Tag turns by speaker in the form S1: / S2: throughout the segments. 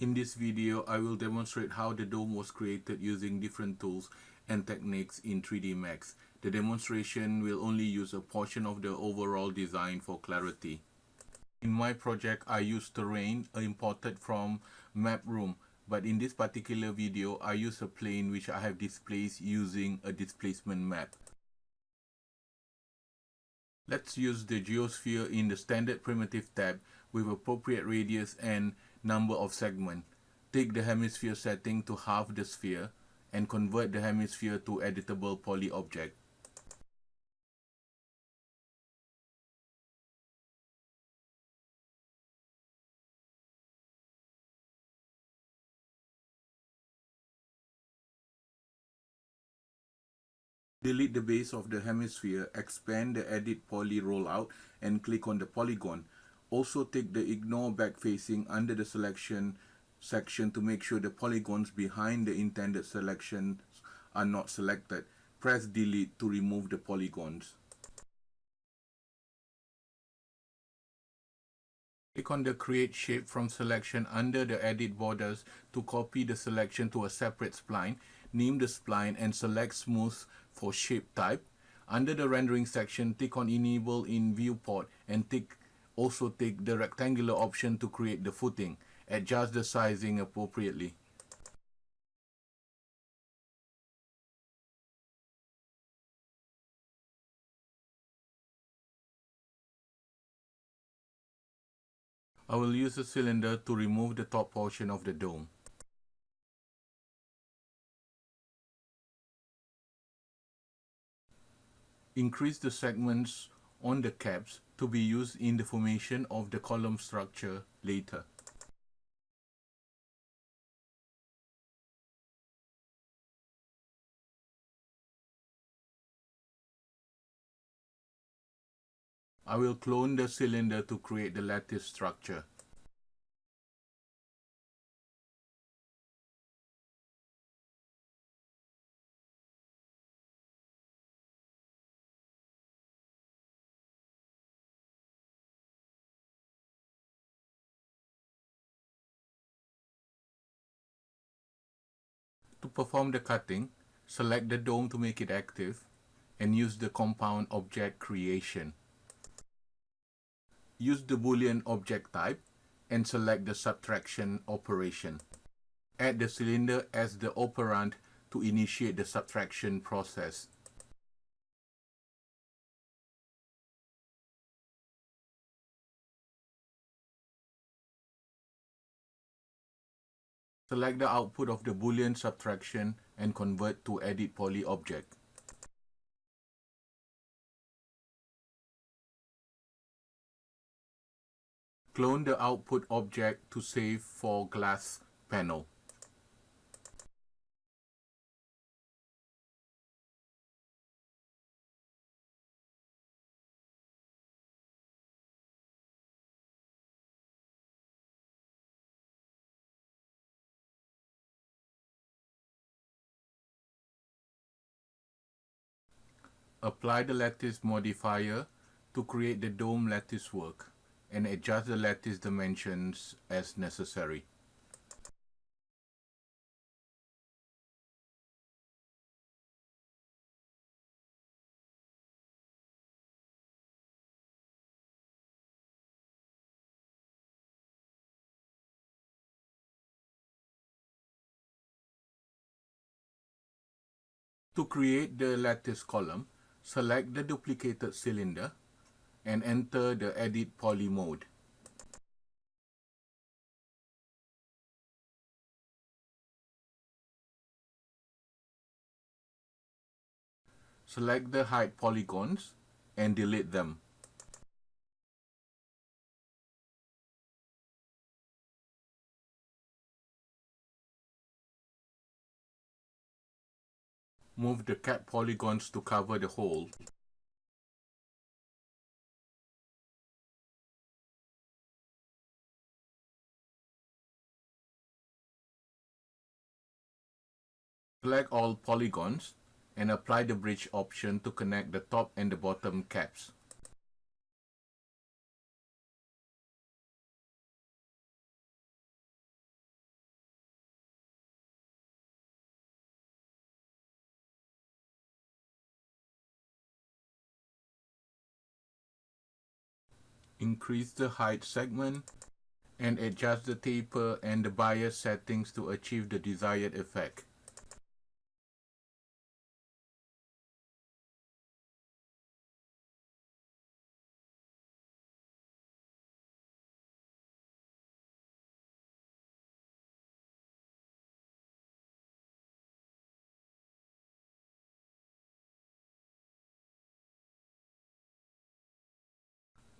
S1: In this video, I will demonstrate how the dome was created using different tools and techniques in 3D Max. The demonstration will only use a portion of the overall design for clarity. In my project, I used terrain imported from Map Room, but in this particular video, I use a plane which I have displaced using a displacement map. Let's use the geosphere in the standard primitive tab with appropriate radius and number of segments. Take the hemisphere setting to half the sphere and convert the hemisphere to editable poly object. Delete the base of the hemisphere, expand the Edit Poly rollout and click on the polygon. Also take the Ignore Backfacing under the Selection section to make sure the polygons behind the intended selections are not selected. Press Delete to remove the polygons. Click on the Create Shape from selection under the Edit Borders to copy the selection to a separate spline. Name the spline and select Smooth for shape type. Under the Rendering section, tick on Enable in Viewport and also take the rectangular option to create the footing. Adjust the sizing appropriately. I will use a cylinder to remove the top portion of the dome. Increase the segments on the caps to be used in the formation of the column structure later. I will clone the cylinder to create the lattice structure. To perform the cutting, select the dome to make it active and use the compound object creation. Use the Boolean object type and select the subtraction operation. Add the cylinder as the operand to initiate the subtraction process. Select the output of the Boolean subtraction and convert to Edit Poly object. Clone the output object to save for glass panel. Apply the lattice modifier to create the dome lattice work and adjust the lattice dimensions as necessary. To create the lattice column, select the duplicated cylinder and enter the Edit Poly mode. Select the hide polygons and delete them. Move the cap polygons to cover the hole. Select all polygons and apply the bridge option to connect the top and the bottom caps. Increase the height segment and adjust the taper and the bias settings to achieve the desired effect.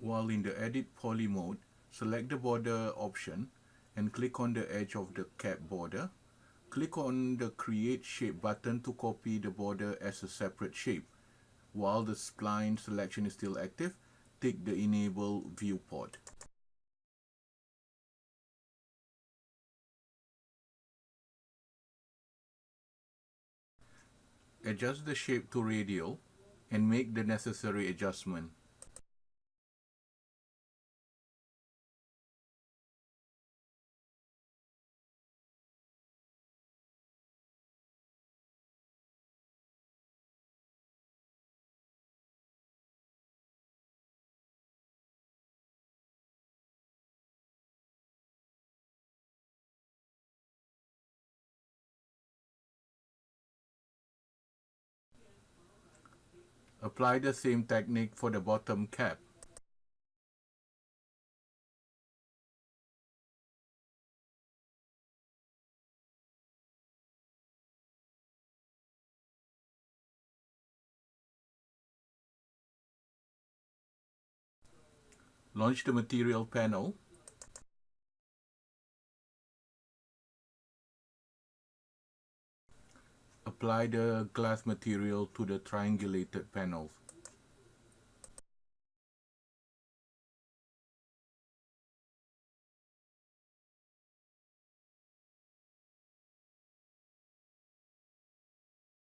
S1: While in the Edit Poly mode, select the border option and click on the edge of the cap border. Click on the Create Shape button to copy the border as a separate shape. While the spline selection is still active, tick the Enable Viewport. Adjust the shape to radial and make the necessary adjustment. Apply the same technique for the bottom cap. Launch the material panel. Apply the glass material to the triangulated panels.